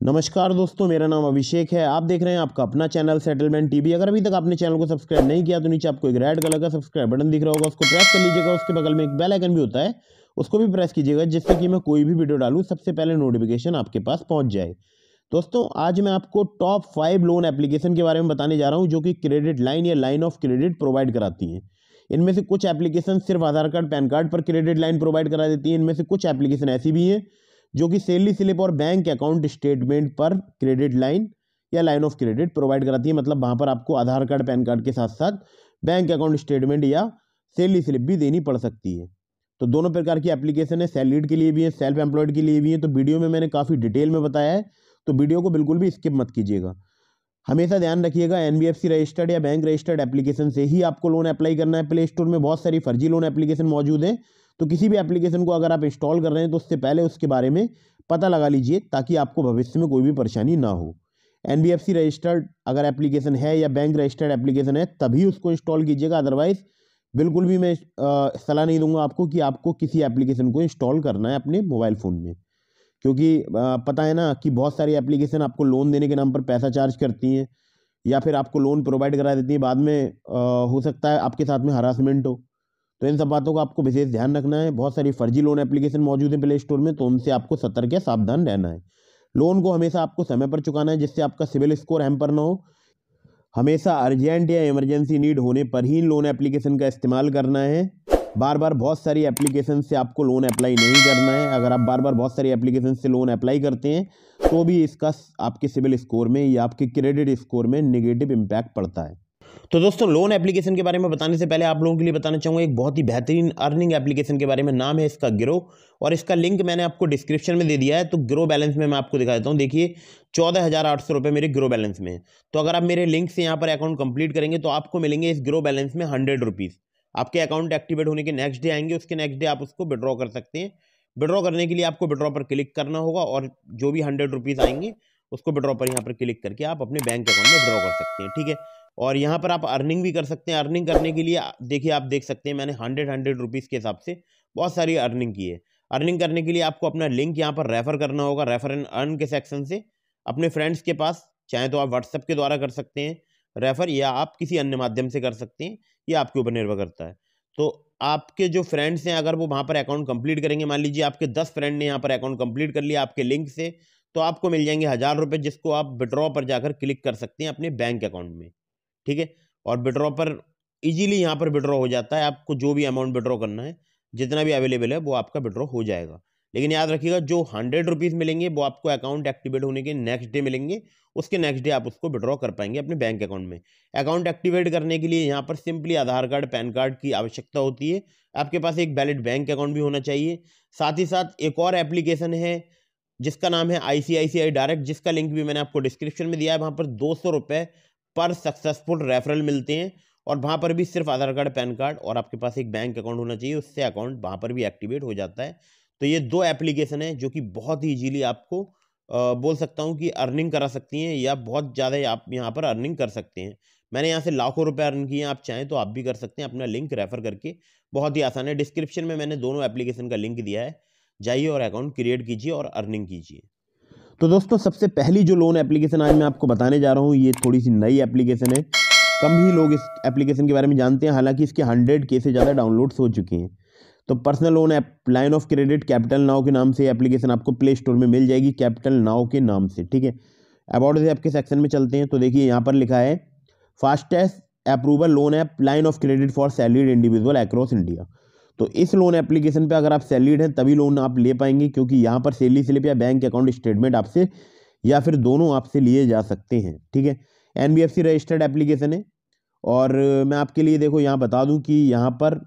नमस्कार दोस्तों, मेरा नाम अभिषेक है। आप देख रहे हैं आपका अपना चैनल सेटलमेंट टीवी। अगर अभी तक आपने चैनल को सब्सक्राइब नहीं किया तो नीचे आपको एक रेड कलर का सब्सक्राइब बटन दिख रहा होगा, उसको प्रेस कर लीजिएगा। उसके बगल में एक बेल आइकन भी होता है, उसको भी प्रेस कीजिएगा, जिससे कि मैं कोई भी वीडियो डालूं सबसे पहले नोटिफिकेशन आपके पास पहुंच जाए। दोस्तों, आज मैं आपको टॉप 5 लोन एप्लीकेशन के बारे में बताने जा रहा हूं जो कि क्रेडिट लाइन या लाइन ऑफ क्रेडिट प्रोवाइड कराती हैं। इनमें से कुछ एप्लीकेशन सिर्फ आधार कार्ड पैन कार्ड पर क्रेडिट लाइन प्रोवाइड करा देती हैं। इनमें से कुछ एप्लीकेशन ऐसी भी हैं जो कि सैलरी स्लिप और बैंक अकाउंट स्टेटमेंट पर क्रेडिट लाइन या लाइन ऑफ क्रेडिट प्रोवाइड कराती है। मतलब वहां पर आपको आधार कार्ड पैन कार्ड के साथ साथ बैंक अकाउंट स्टेटमेंट या सैलरी स्लिप भी देनी पड़ सकती है। तो दोनों प्रकार की एप्लीकेशन है, सैलरीड के लिए भी है, सेल्फ एम्प्लॉयड के लिए भी है। तो वीडियो में मैंने काफ़ी डिटेल में बताया है, तो वीडियो को बिल्कुल भी स्किप मत कीजिएगा। हमेशा ध्यान रखिएगा, एनबीएफसी रजिस्टर्ड या बैंक रजिस्टर्ड एप्लीकेशन से ही आपको लोन अप्लाई करना है। प्ले स्टोर में बहुत सारी फर्जी लोन एप्लीकेशन मौजूद हैं, तो किसी भी एप्लीकेशन को अगर आप इंस्टॉल कर रहे हैं तो उससे पहले उसके बारे में पता लगा लीजिए, ताकि आपको भविष्य में कोई भी परेशानी ना हो। एनबीएफसी रजिस्टर्ड अगर एप्लीकेशन है या बैंक रजिस्टर्ड एप्लीकेशन है तभी उसको इंस्टॉल कीजिएगा। अदरवाइज बिल्कुल भी मैं सलाह नहीं दूंगा आपको कि आपको किसी एप्लीकेशन को इंस्टॉल करना है अपने मोबाइल फ़ोन में, क्योंकि पता है ना कि बहुत सारी एप्लीकेशन आपको लोन देने के नाम पर पैसा चार्ज करती हैं या फिर आपको लोन प्रोवाइड करा देती हैं। बाद में हो सकता है आपके साथ में हरासमेंट हो। तो इन सब बातों का आपको विशेष ध्यान रखना है। बहुत सारी फर्जी लोन एप्लीकेशन मौजूद है प्ले स्टोर में, तो उनसे आपको सतर्क या सावधान रहना है। लोन को हमेशा आपको समय पर चुकाना है, जिससे आपका सिविल स्कोर हैम्पर ना हो। हमेशा अर्जेंट या इमरजेंसी नीड होने पर ही लोन एप्लीकेशन का इस्तेमाल करना है। बार बार बहुत सारी एप्लीकेशन से आपको लोन अप्लाई नहीं करना है। अगर आप बार बार बहुत सारी एप्लीकेशन से लोन अप्लाई करते हैं तो भी इसका आपके सिविल स्कोर में या आपके क्रेडिट स्कोर में नेगेटिव इम्पैक्ट पड़ता है। तो दोस्तों, लोन एप्लीकेशन के बारे में बताने से पहले आप लोगों के लिए बताना चाहूँगा एक बहुत ही बेहतरीन अर्निंग एप्लीकेशन के बारे में। नाम है इसका ग्रो, और इसका लिंक मैंने आपको डिस्क्रिप्शन में दे दिया है। तो ग्रो बैलेंस में मैं आपको दिखा देता हूँ। देखिए, 14,800 रुपये मेरे ग्रो बैलेंस में है। तो अगर आप मेरे लिंक से यहाँ पर अकाउंट कंप्लीट करेंगे तो आपको मिलेंगे इस ग्रो बैलेंस में 100 रुपीज़। आपके अकाउंट एक्टिवेट होने के नेक्स्ट डे आएंगे, उसके नेक्स्ट डे आप उसको विड्रॉ कर सकते हैं। विड्रॉ करने के लिए आपको विड्रॉ पर क्लिक करना होगा और जो भी 100 रुपीज़ आएंगे उसको विड्रॉ पर यहाँ पर क्लिक करके आप अपने बैंक अकाउंट में विड्रॉ कर सकते हैं। ठीक है, और यहाँ पर आप अर्निंग भी कर सकते हैं। अर्निंग करने के लिए देखिए, आप देख सकते हैं मैंने 100 रुपीज़ के हिसाब से बहुत सारी अर्निंग की है। अर्निंग करने के लिए आपको अपना लिंक यहाँ पर रेफर करना होगा। रेफर एंड अर्न के सेक्शन से अपने फ्रेंड्स के पास, चाहे तो आप व्हाट्सएप के द्वारा कर सकते हैं रेफर, या आप किसी अन्य माध्यम से कर सकते हैं, ये आपके ऊपर निर्भर करता है। तो आपके जो फ्रेंड्स हैं, अगर वो वहाँ पर अकाउंट कंप्लीट करेंगे, मान लीजिए आपके 10 फ्रेंड ने यहाँ पर अकाउंट कंप्लीट कर लिया आपके लिंक से, तो आपको मिल जाएंगे 1000 रुपये, जिसको आप विड्रॉ पर जाकर क्लिक कर सकते हैं अपने बैंक अकाउंट में। ठीक है, और विड्रॉ पर इजीली यहाँ पर विड्रॉ हो जाता है। आपको जो भी अमाउंट विड्रॉ करना है, जितना भी अवेलेबल है, वो आपका विड्रॉ हो जाएगा। लेकिन याद रखिएगा, जो 100 रुपीज़ मिलेंगे वो आपको अकाउंट एक्टिवेट होने के नेक्स्ट डे मिलेंगे। उसके नेक्स्ट डे आप उसको विड्रॉ कर पाएंगे अपने बैंक अकाउंट में। अकाउंट एक्टिवेट करने के लिए यहाँ पर सिंपली आधार कार्ड पैन कार्ड की आवश्यकता होती है। आपके पास एक वैलिड बैंक अकाउंट भी होना चाहिए। साथ ही साथ एक और एप्लीकेशन है जिसका नाम है ICICI डायरेक्ट, जिसका लिंक भी मैंने आपको डिस्क्रिप्शन में दिया है। वहाँ पर 200 रुपये पर सक्सेसफुल रेफरल मिलते हैं, और वहाँ पर भी सिर्फ आधार कार्ड पैन कार्ड और आपके पास एक बैंक अकाउंट होना चाहिए, उससे अकाउंट वहाँ पर भी एक्टिवेट हो जाता है। तो ये 2 एप्लीकेशन है जो कि बहुत ही ईजीली आपको बोल सकता हूँ कि अर्निंग करा सकती हैं, या बहुत ज़्यादा आप यहाँ पर अर्निंग कर सकते हैं। मैंने यहाँ से लाखों रुपए अर्न किए हैं, आप चाहें तो आप भी कर सकते हैं अपना लिंक रेफर करके। बहुत ही आसान है। डिस्क्रिप्शन में मैंने दोनों एप्लीकेशन का लिंक दिया है, जाइए और अकाउंट क्रिएट कीजिए और अर्निंग कीजिए। तो दोस्तों, सबसे पहली जो लोन एप्लीकेशन आज मैं आपको बताने जा रहा हूँ, ये थोड़ी सी नई एप्लीकेशन है। कम ही लोग इस एप्लीकेशन के बारे में जानते हैं, हालांकि इसके 100K से ज़्यादा डाउनलोड्स हो चुके हैं। तो personal loan app line of credit capital now के नाम से एप्लीकेशन आपको प्ले स्टोर में मिल जाएगी, कैपिटल नाउ के नाम से। ठीक है, अबाउट दिस ऐप के सेक्शन में चलते हैं। तो देखिए, यहाँ पर लिखा है fastest approval loan app line of credit for salaried individual across India. तो इस लोन एप्लीकेशन पे अगर आप सैलरीड हैं तभी लोन आप ले पाएंगे, क्योंकि यहाँ पर सैलरी स्लिप या बैंक अकाउंट स्टेटमेंट आपसे या फिर दोनों आपसे लिए जा सकते हैं। ठीक है, एनबीएफसी रजिस्टर्ड एप्लीकेशन है। और मैं आपके लिए देखो यहाँ बता दूं कि यहाँ पर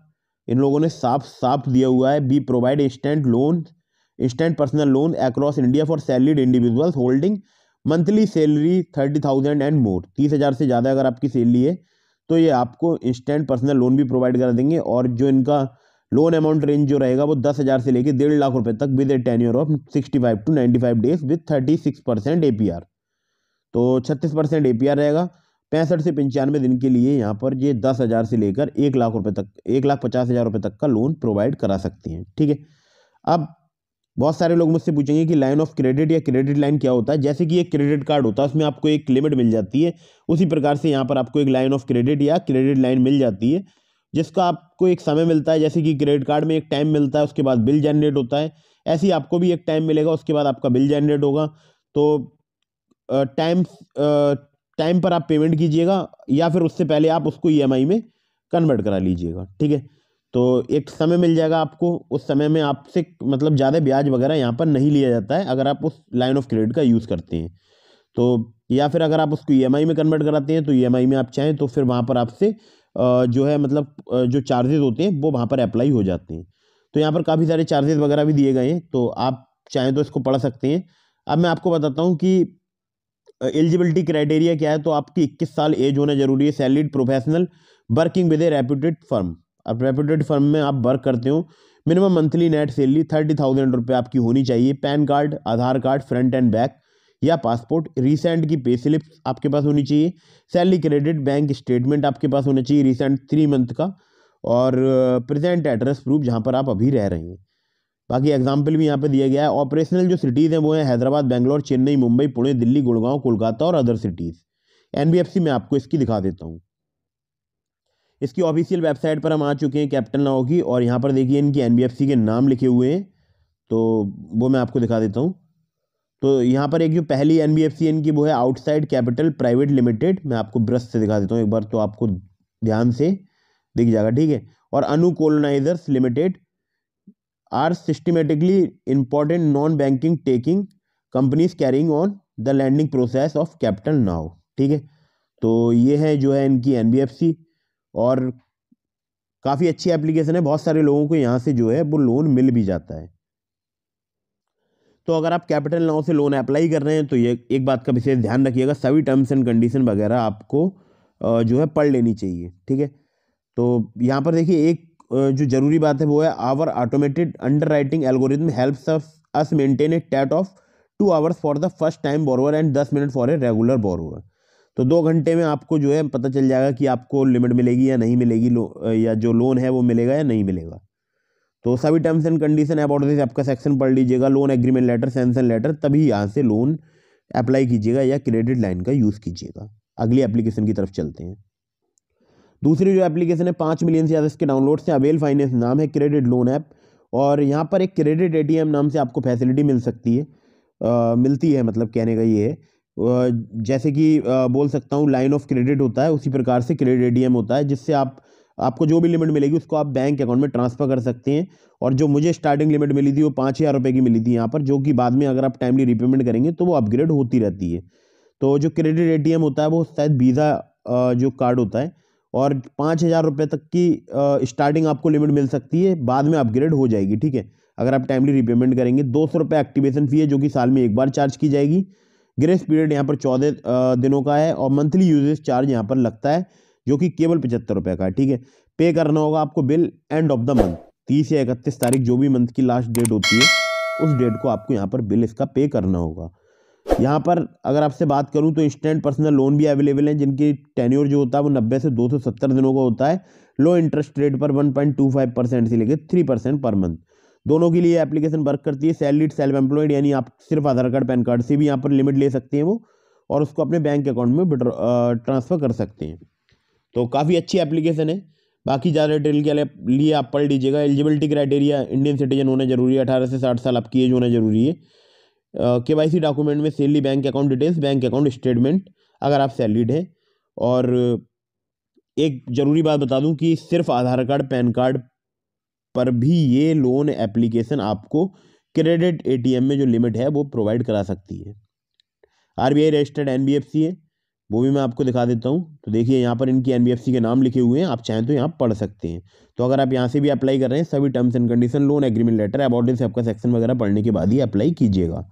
इन लोगों ने साफ साफ दिया हुआ है, be provide instant personal loan across India for salaried individuals holding monthly salary 30,000 and more. 30,000 से ज़्यादा अगर आपकी सैलरी है तो ये आपको इंस्टेंट पर्सनल लोन भी प्रोवाइड करा देंगे। और जो इनका लोन अमाउंट रेंज जो रहेगा वो 10,000 से लेकर 1.5 लाख रुपए तक with A tenure of 65 to 95 days with 36% APR। तो 36% APR रहेगा। 65 से 95 दिन के लिए यहाँ पर ये 10,000 से लेकर 1 लाख रुपए तक, 1,50,000 रुपये तक का लोन प्रोवाइड करा सकते हैं। ठीक है, अब बहुत सारे लोग मुझसे पूछेंगे कि लाइन ऑफ क्रेडिट या क्रेडिट लाइन क्या होता है। जैसे कि एक क्रेडिट कार्ड होता है, उसमें आपको एक लिमिट मिल जाती है, उसी प्रकार से यहाँ पर आपको एक लाइन ऑफ क्रेडिट या क्रेडिट लाइन मिल जाती है, जिसका आपको एक समय मिलता है। जैसे कि क्रेडिट कार्ड में एक टाइम मिलता है, उसके बाद बिल जनरेट होता है, ऐसे ही आपको भी एक टाइम मिलेगा, उसके बाद आपका बिल जनरेट होगा। तो टाइम टाइम पर आप पेमेंट कीजिएगा, या फिर उससे पहले आप उसको ईएमआई में कन्वर्ट करा लीजिएगा, ठीक है। तो एक समय मिल जाएगा आपको, उस समय में आपसे मतलब ज़्यादा ब्याज वगैरह यहाँ पर नहीं लिया जाता है अगर आप उस लाइन ऑफ क्रेडिट का यूज़ करते हैं। तो या फिर अगर आप उसको ईएमआई में कन्वर्ट कराते हैं, तो ईएमआई में आप चाहें तो फिर वहाँ पर आपसे जो है मतलब जो चार्जेस होते हैं वो वहाँ पर अप्लाई हो जाते हैं। तो यहाँ पर काफ़ी सारे चार्जेस वगैरह भी दिए गए हैं, तो आप चाहें तो इसको पढ़ सकते हैं। अब मैं आपको बताता हूँ कि एलिजिबिलिटी क्राइटेरिया क्या है। तो आपकी 21 साल एज होना जरूरी है, salaried professional working with A reputed firm. अब रेप्यूटेड फर्म में आप वर्क करते हो, मिनिमम मंथली नेट सैलरी 30,000 रुपये आपकी होनी चाहिए। पैन कार्ड, आधार कार्ड फ्रंट एंड बैक या पासपोर्ट, रिसेंट की पे स्लिप आपके पास होनी चाहिए, सैलरी क्रेडिट बैंक स्टेटमेंट आपके पास होना चाहिए रिसेंट 3 मंथ का, और प्रेजेंट एड्रेस प्रूफ जहाँ पर आप अभी रह रहे हैं। बाकी एग्जाम्पल भी यहाँ पे दिया गया है। ऑपरेशनल जो सिटीज़ हैं वो हैं हैदराबाद, बेंगलोर, चेन्नई, मुंबई, पुणे, दिल्ली, गुड़गांव, कोलकाता और अदर सिटीज़। एनबीएफसी में आपको इसकी दिखा देता हूँ। इसकी ऑफिशियल वेबसाइट पर हम आ चुके हैं कैपिटल नाउ की, और यहाँ पर देखिए इनकी एनबीएफसी के नाम लिखे हुए हैं, तो वो मैं आपको दिखा देता हूँ। तो यहाँ पर एक जो पहली एनबीएफसी इनकी वो है आउटसाइड कैपिटल प्राइवेट लिमिटेड। मैं आपको ब्रश से दिखा देता हूँ एक बार, तो आपको ध्यान से दिख जाएगा, ठीक है। और अनु colonisers limited are systematically important non banking taking companies carrying on the lending process of capital now, ठीक है। तो ये है जो है इनकी एनबीएफसी, और काफ़ी अच्छी एप्लीकेशन है, बहुत सारे लोगों को यहाँ से जो है वो लोन मिल भी जाता है। तो अगर आप कैपिटल नाउ से लोन अप्लाई कर रहे हैं तो ये एक बात का विशेष ध्यान रखिएगा, सभी टर्म्स एंड कंडीशन वगैरह आपको जो है पढ़ लेनी चाहिए, ठीक है। तो यहाँ पर देखिए एक जो जरूरी बात है वो है our automated underwriting algorithm helps us maintain a TAT of 2 hours for the first time borrower and 10 minute for a regular borrower. तो 2 घंटे में आपको जो है पता चल जाएगा कि आपको लिमिट मिलेगी या नहीं मिलेगी, या जो लोन है वो मिलेगा या नहीं मिलेगा। तो सभी terms and condition about this आपका सेक्शन पढ़ लीजिएगा, loan agreement letter, sanction letter, तभी यहाँ से लोन अप्लाई कीजिएगा या क्रेडिट लाइन का यूज़ कीजिएगा। अगली एप्लीकेशन की तरफ चलते हैं। दूसरी जो एप्लीकेशन है 5 मिलियन से ज़्यादा इसके डाउनलोड से, अवेल फाइनेंस नाम है, क्रेडिट लोन ऐप। और यहाँ पर एक क्रेडिट एटीएम नाम से आपको फैसिलिटी मिल सकती है, मिलती है, मतलब कहने का ये है। जैसे कि बोल सकता हूँ लाइन ऑफ क्रेडिट होता है, उसी प्रकार से क्रेडिट एटीएम होता है, जिससे आपको जो भी लिमिट मिलेगी उसको आप बैंक अकाउंट में ट्रांसफर कर सकते हैं। और जो मुझे स्टार्टिंग लिमिट मिली थी वो 5,000 रुपये की मिली थी यहाँ पर, जो कि बाद में अगर आप टाइमली रिपेमेंट करेंगे तो वो अपग्रेड होती रहती है। तो जो क्रेडिट एटीएम होता है वो शायद वीज़ा जो कार्ड होता है, और 5,000 रुपये तक की स्टार्टिंग आपको लिमिट मिल सकती है, बाद में अपग्रेड हो जाएगी, ठीक है, अगर आप टाइमली रिपेमेंट करेंगे। 200 रुपये एक्टिवेशन फी है, जो कि साल में एक बार चार्ज की जाएगी। ग्रेस पीरियड यहाँ पर 14 दिनों का है, और मंथली यूजेज चार्ज यहाँ पर लगता है, जो कि केवल 75 रुपये का है, ठीक है। पे करना होगा आपको bill end of the month, 30 या 31 तारीख, जो भी मंथ की लास्ट डेट होती है उस डेट को आपको यहाँ पर बिल इसका पे करना होगा। यहाँ पर अगर आपसे बात करूँ तो इंस्टेंट पर्सनल लोन भी अवेलेबल हैं, जिनकी टेन्योर जो होता है वो 90 से 270 दिनों का होता है। लो इंटरेस्ट रेट पर 1.25% से लेकर 3% पर मंथ, दोनों के लिए एप्लीकेशन वर्क करती है। सैलरीड, सेल्फ एम्प्लॉयड, यानी आप सिर्फ आधार कार्ड पैन कार्ड से भी यहाँ पर लिमिट ले सकते हैं वो, और उसको अपने बैंक अकाउंट में ट्रांसफ़र कर सकते हैं। तो काफ़ी अच्छी एप्लीकेशन है। बाकी ज़्यादा डिटेल के लिए आप पढ़ लीजिएगा। एलिजिबिलिटी क्राइटेरिया, इंडियन सिटीजन होना जरूरी है, 18 से 60 साल आपकी एज होना जरूरी है। केवाईसी डॉक्यूमेंट में salary, bank account details, bank account statement अगर आप सैलरीड हैं। और एक ज़रूरी बात बता दूं कि सिर्फ आधार कार्ड पैन कार्ड पर भी ये लोन एप्लीकेशन आपको क्रेडिट एटीएम में जो लिमिट है वो प्रोवाइड करा सकती है। आरबीआई रजिस्टर्ड एनबीएफसी है, वो भी मैं आपको दिखा देता हूँ। तो देखिए यहाँ पर इनकी एनबीएफसी के नाम लिखे हुए हैं, आप चाहें तो यहाँ पढ़ सकते हैं। तो अगर आप यहाँ से भी अप्लाई कर रहे हैं, सभी terms and condition, loan agreement letter, about this आपका सेक्शन वगैरह पढ़ने के बाद ही अप्लाई कीजिएगा।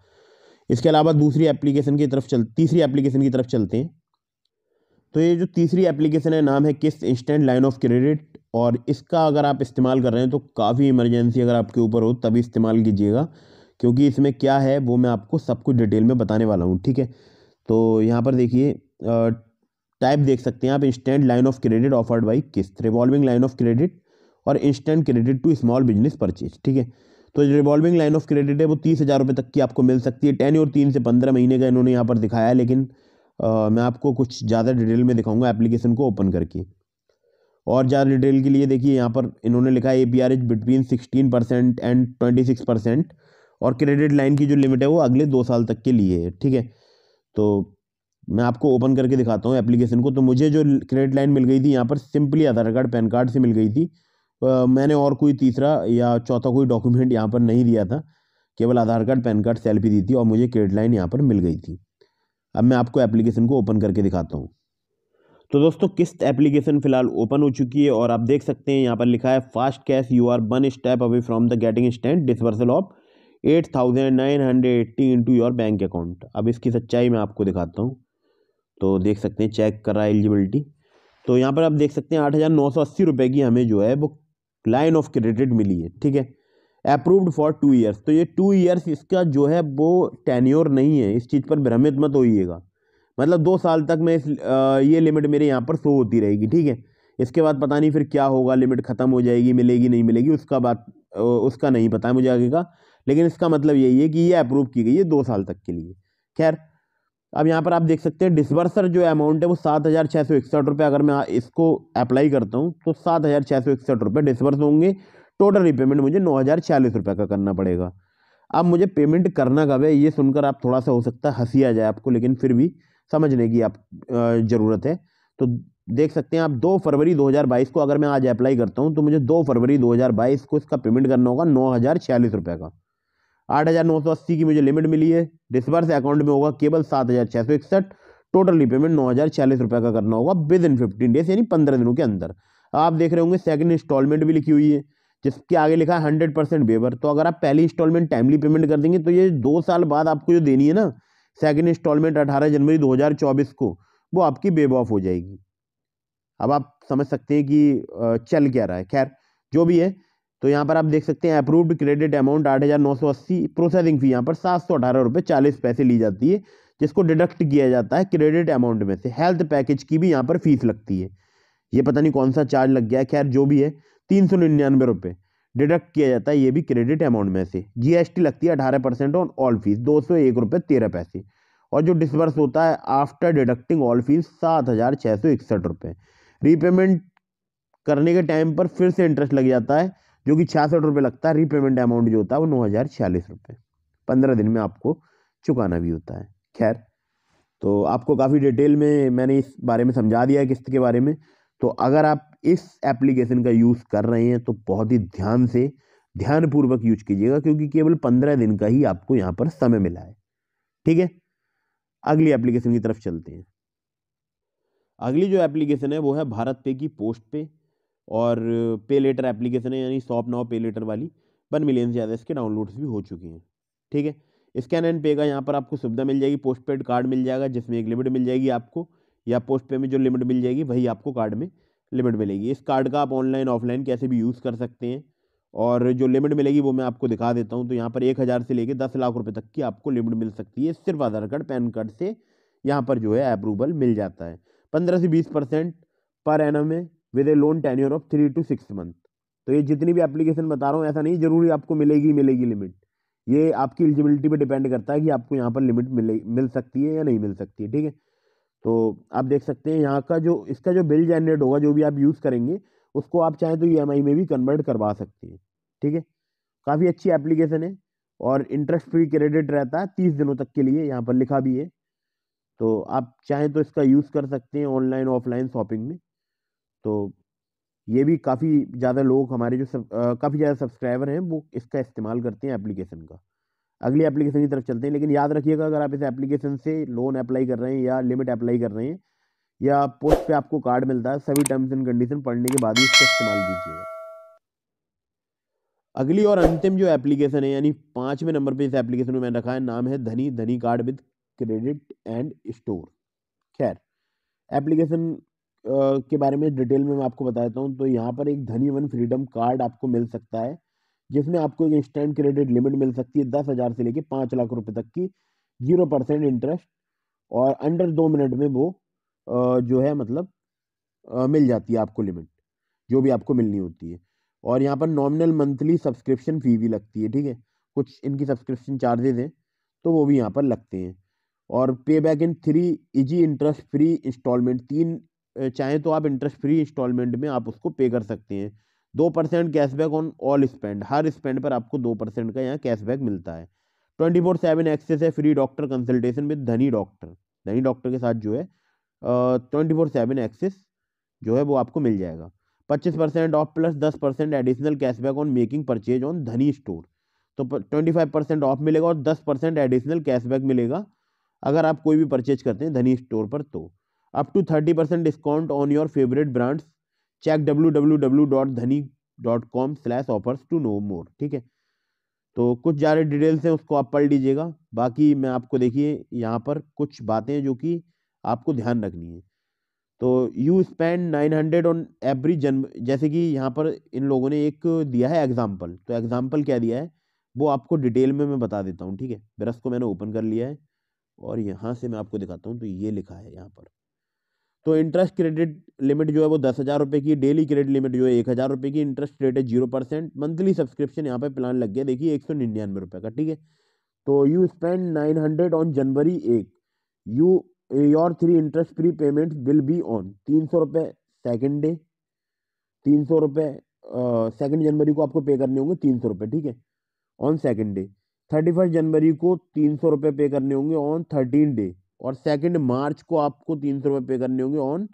इसके अलावा तीसरी एप्लीकेशन की तरफ चलते हैं। तो ये जो तीसरी एप्लीकेशन है नाम है किस्त इंस्टेंट लाइन ऑफ क्रेडिट, और इसका अगर आप इस्तेमाल कर रहे हैं तो काफ़ी इमरजेंसी अगर आपके ऊपर हो तभी इस्तेमाल कीजिएगा, क्योंकि इसमें क्या है वो मैं आपको सब कुछ डिटेल में बताने वाला हूँ, ठीक है। तो यहाँ पर देखिए टाइप देख सकते हैं आप, instant line of credit offered by Kissht, revolving line of credit, और instant credit to small business purchase, ठीक है। तो जो रिवॉल्विंग लाइन ऑफ क्रेडिट है वो 30,000 रुपये तक की आपको मिल सकती है। टेन्योर 3 से 15 महीने का इन्होंने यहाँ पर दिखाया है, लेकिन मैं आपको कुछ ज़्यादा डिटेल में दिखाऊंगा एप्लीकेशन को ओपन करके। और ज़्यादा डिटेल के लिए देखिए यहाँ पर इन्होंने लिखा है APR इज बिटवीन 16% एंड 26%, और क्रेडिट लाइन की जो लिमिट है वो अगले 2 साल तक के लिए है। ठीक है, तो मैं आपको ओपन करके दिखाता हूँ एप्लीकेशन को। तो मुझे जो क्रेडिट लाइन मिल गई थी यहाँ पर सिंपली आधार कार्ड पैन कार्ड से मिल गई थी। मैंने और कोई तीसरा या चौथा कोई डॉक्यूमेंट यहाँ पर नहीं दिया था, केवल आधार कार्ड पैन कार्ड सेल्फी दी थी और मुझे क्रेडिट लाइन यहाँ पर मिल गई थी। अब मैं आपको एप्लीकेशन को ओपन करके दिखाता हूँ। तो दोस्तों किस्त एप्लीकेशन फिलहाल ओपन हो चुकी है और आप देख सकते हैं यहाँ पर लिखा है fast cash, you are 1 step away from the getting instant disbursal of 8,980 into your bank account. अब इसकी सच्चाई मैं आपको दिखाता हूँ। तो देख सकते हैं चेक कर रहा है एलिजिबिलिटी। तो यहाँ पर आप देख सकते हैं 8,980 रुपये की हमें जो है वो लाइन ऑफ क्रेडिट मिली है। ठीक है, अप्रूव्ड फॉर 2 ईयर्स। तो ये 2 ईयर्स इसका जो है वो टेन्योर नहीं है, इस चीज़ पर भ्रमित मत होइएगा। मतलब 2 साल तक मैं ये लिमिट मेरे यहाँ पर शो होती रहेगी। ठीक है, इसके बाद पता नहीं फिर क्या होगा, लिमिट ख़त्म हो जाएगी, मिलेगी नहीं मिलेगी, उसका नहीं पता है मुझे आगे का। लेकिन इसका मतलब यही है कि ये अप्रूव की गई है 2 साल तक के लिए। खैर, अब यहाँ पर आप देख सकते हैं डिसबर्सर जो अमाउंट है वो 7,661 रुपये। अगर मैं इसको अप्लाई करता हूँ तो 7,661 रुपये डिसबर्स होंगे। टोटल रिपेमेंट मुझे 9,040 रुपये का करना पड़ेगा। अब मुझे पेमेंट करना कब है, ये सुनकर आप थोड़ा सा हो सकता है हंसी आ जाए आपको, लेकिन फिर भी समझने की आप ज़रूरत है। तो देख सकते हैं आप 2 फरवरी 2022 को अगर मैं आज अप्लाई करता हूँ तो मुझे 2 फरवरी 2022 को इसका पेमेंट करना होगा 9,040 रुपये का। 8,980 की मुझे लिमिट मिली है, डिसबर्स अकाउंट में होगा केवल 7,661। टोटल रिपेमेंट 9,040 रुपये का करना होगा विद इन 15 डेज, यानी 15 दिनों के अंदर। आप देख रहे होंगे सेकंड इंस्टॉलमेंट भी लिखी हुई है, जिसके आगे लिखा है 100% वेवर। तो अगर आप पहली इंस्टॉलमेंट टाइमली पेमेंट कर देंगे तो ये 2 साल बाद आपको जो देनी है ना सेकंड इंस्टॉलमेंट 18 जनवरी 2024 को, वो आपकी वेव ऑफ हो जाएगी। अब आप समझ सकते हैं कि चल क्या रहा है। खैर जो भी है, तो यहाँ पर आप देख सकते हैं approved credit amount 8,980, processing fee यहाँ पर 718 रुपये 40 पैसे ली जाती है, जिसको डिडक्ट किया जाता है क्रेडिट अमाउंट में से। हेल्थ पैकेज की भी यहाँ पर फीस लगती है, ये पता नहीं कौन सा चार्ज लग गया है। खैर जो भी है 399 रुपये डिडक्ट किया जाता है ये भी क्रेडिट अमाउंट में से। GST लगती है 18% ऑन ऑल फीस 201 रुपये 13 पैसे। और जो डिसबर्स होता है आफ्टर डिडक्टिंग ऑल फीस 7,661 रुपये। रीपेमेंट करने के टाइम पर फिर से इंटरेस्ट लग जाता है, जो कि 66 रुपये लगता है। रीपेमेंट अमाउंट जो होता है वो 9,040 रुपये 15 दिन में आपको चुकाना भी होता है। खैर, तो आपको काफ़ी डिटेल में मैंने इस बारे में समझा दिया है किस्त के बारे में। तो अगर आप इस एप्लीकेशन का यूज़ कर रहे हैं तो बहुत ही ध्यानपूर्वक यूज कीजिएगा, क्योंकि केवल 15 दिन का ही आपको यहाँ पर समय मिला है। ठीक है, अगली एप्लीकेशन की तरफ चलते हैं। अगली जो एप्लीकेशन है वो है भारत पे की पोस्ट पे, और पे लेटर एप्लीकेशन है, यानी शॉप नाउ पे लेटर वाली। 1 मिलियन से ज़्यादा इसके डाउनलोड्स भी हो चुके हैं। ठीक है, स्कैन एंड पे का यहाँ पर आपको सुविधा मिल जाएगी। पोस्ट पेड कार्ड मिल जाएगा जिसमें एक लिमिट मिल जाएगी आपको, या पोस्ट पे में जो लिमिट मिल जाएगी वही आपको कार्ड में लिमिट मिलेगी। इस कार्ड का आप ऑनलाइन ऑफलाइन कैसे भी यूज़ कर सकते हैं, और जो लिमिट मिलेगी वो मैं आपको दिखा देता हूँ। तो यहाँ पर 1,000 से लेकर 10 लाख रुपये तक की आपको लिमिट मिल सकती है। सिर्फ आधार कार्ड पैन कार्ड से यहाँ पर जो है अप्रूवल मिल जाता है। 15 से 20% पर एनम में with A loan tenure of 3 to 6 month. तो ये जितनी भी एप्लीकेशन बता रहा हूँ ऐसा नहीं जरूरी आपको मिलेगी लिमिट, ये आपकी एलिजिबिलिटी पे डिपेंड करता है कि आपको यहाँ पर लिमिट मिल सकती है या नहीं मिल सकती है। ठीक है, तो आप देख सकते हैं यहाँ का जो इसका जो बिल जनरेट होगा, जो भी आप यूज़ करेंगे उसको आप चाहें तो EMI में भी कन्वर्ट करवा सकते हैं। ठीक है, काफ़ी अच्छी एप्लीकेशन है और इंटरेस्ट फ्री क्रेडिट रहता है 30 दिनों तक के लिए, यहाँ पर लिखा भी है। तो आप चाहें तो इसका यूज़ कर सकते हैं ऑनलाइन ऑफलाइन शॉपिंग में। तो ये भी काफ़ी ज़्यादा लोग हमारे जो काफ़ी ज़्यादा सब्सक्राइबर हैं वो इसका इस्तेमाल करते हैं एप्लीकेशन का। अगली एप्लीकेशन की तरफ चलते हैं, लेकिन याद रखिएगा अगर आप इस एप्लीकेशन से लोन अप्लाई कर रहे हैं या लिमिट अप्लाई कर रहे हैं या पोस्ट पे आपको कार्ड मिलता है, सभी टर्म्स एंड कंडीशन पढ़ने के बाद ही इसका इस्तेमाल कीजिएगा। अगली और अंतिम जो एप्लीकेशन है, यानी 5वें नंबर पे इस एप्लीकेशन में मैंने रखा है, नाम है धनी card with credit and store. खैर, एप्लीकेशन के बारे में डिटेल में मैं आपको बता देता हूँ। तो यहाँ पर एक धनी वन फ्रीडम कार्ड आपको मिल सकता है, जिसमें आपको एक इंस्टेंट क्रेडिट लिमिट मिल सकती है 10,000 से लेके 5 लाख रुपए तक की, 0% इंटरेस्ट, और अंडर 2 मिनट में वो जो है मतलब मिल जाती है आपको लिमिट, जो भी आपको मिलनी होती है। और यहाँ पर नॉमिनल मंथली सब्सक्रिप्शन फी भी लगती है, ठीक है, कुछ इनकी सब्सक्रिप्शन चार्जेज हैं तो वो भी यहाँ पर लगते हैं। और pay back in 3 easy interest free installment, 3 चाहें तो आप इंटरेस्ट फ्री इंस्टॉलमेंट में आप उसको पे कर सकते हैं। 2% cashback on all spend, her spend पर आपको 2% का यहाँ कैशबैक मिलता है। 24/7 एक्सेस है, फ्री डॉक्टर कंसल्टेशन विद धनी डॉक्टर, धनी डॉक्टर के साथ जो है 24/7 एक्सेस जो है वो आपको मिल जाएगा। 25% of plus 10% additional cashback on making purchase on धनी स्टोर, तो 25% ऑफ मिलेगा और 10% एडिशनल कैशबैक मिलेगा अगर आप कोई भी परचेज करते हैं धनी स्टोर पर। तो up to 30% discount on your favourite brands, check www.dhani.com/offers to know more, ठीक है। तो कुछ ज़्यादा डिटेल्स हैं उसको आप पढ़ लीजिएगा। बाकी मैं आपको देखिए यहाँ पर कुछ बातें जो कि आपको ध्यान रखनी है। तो यू स्पेंड 900 ऑन एवरी जन्म, जैसे कि यहाँ पर इन लोगों ने एक दिया है एग्जाम्पल, तो एग्जाम्पल क्या दिया है वो आपको डिटेल में मैं बता देता हूँ, ठीक है। ब्रश को मैंने ओपन कर लिया है और यहाँ से मैं आपको दिखाता हूँ। तो ये लिखा है यहाँ पर, तो इंटरेस्ट क्रेडिट लिमिट जो है वो 10,000 रुपये की, डेली क्रेडिट लिमिट जो है 1,000 रुपये की, इंटरेस्ट रेट है 0%, मंथली सब्सक्रिप्शन यहाँ पे प्लान लग गया देखिए 199 रुपये का, ठीक है। तो you spend 900 on January 1, you your 3 interest free payments will be on 300 रुपये सेकेंड डे, 300 रुपये सेकेंड जनवरी को आपको पे करने होंगे 300 रुपये, ठीक है, ऑन सेकेंड डे। 31 जनवरी को 300 रुपये पे करने होंगे ऑन 13 डे, और 2 मार्च को आपको 300 रुपये पे करने होंगे ऑन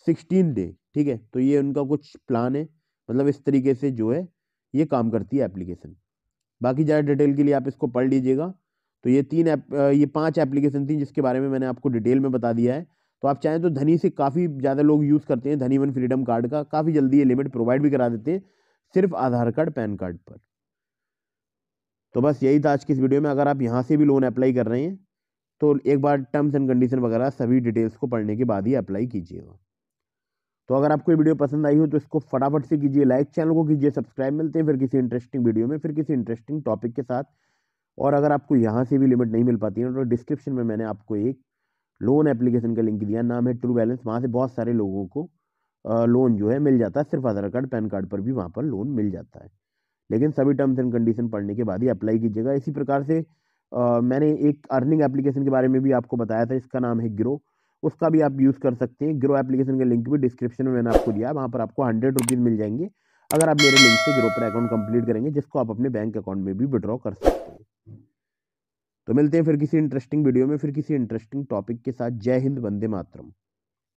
16 डे, ठीक है। तो ये उनका कुछ प्लान है, मतलब इस तरीके से जो है ये काम करती है एप्लीकेशन। बाकी ज़्यादा डिटेल के लिए आप इसको पढ़ लीजिएगा। तो ये 5 एप्लीकेशन थी जिसके बारे में मैंने आपको डिटेल में बता दिया है। तो आप चाहें तो धनी से काफ़ी ज़्यादा लोग यूज़ करते हैं, धनी वन फ्रीडम कार्ड का काफ़ी जल्दी ये लिमिट प्रोवाइड भी करा देते हैं सिर्फ आधार कार्ड पैन कार्ड पर। तो बस यही था आज की इस वीडियो में। अगर आप यहाँ से भी लोन अप्लाई कर रहे हैं तो एक बार टर्म्स एंड कंडीशन वगैरह सभी डिटेल्स को पढ़ने के बाद ही अप्लाई कीजिएगा। तो अगर आपको ये वीडियो पसंद आई हो तो इसको फटाफट से कीजिए लाइक, चैनल को कीजिए सब्सक्राइब। मिलते हैं फिर किसी इंटरेस्टिंग वीडियो में, फिर किसी इंटरेस्टिंग टॉपिक के साथ। और अगर आपको यहाँ से भी लिमिट नहीं मिल पाती है तो डिस्क्रिप्शन में मैंने आपको एक लोन एप्लीकेशन का लिंक दिया, नाम है ट्रू बैलेंस। वहाँ से बहुत सारे लोगों को लोन जो है मिल जाता है, सिर्फ आधार कार्ड पैन कार्ड पर भी वहाँ पर लोन मिल जाता है। लेकिन सभी टर्म्स एंड कंडीशन पढ़ने के बाद ही अप्लाई कीजिएगा। इसी प्रकार से मैंने एक अर्निंग एप्लीकेशन के बारे में भी आपको बताया था, इसका नाम है ग्रो, उसका भी आप यूज़ कर सकते हैं। ग्रो एप्लीकेशन का लिंक भी डिस्क्रिप्शन में मैंने आपको दिया है, वहाँ पर आपको 100 रुपीज़ मिल जाएंगे अगर आप मेरे लिंक से ग्रो पर अकाउंट कंप्लीट करेंगे, जिसको आप अपने बैंक अकाउंट में भी विड्रॉ कर सकते हैं। तो मिलते हैं फिर किसी इंटरेस्टिंग वीडियो में, फिर किसी इंटरेस्टिंग टॉपिक के साथ। जय हिंद, वंदे मातरम।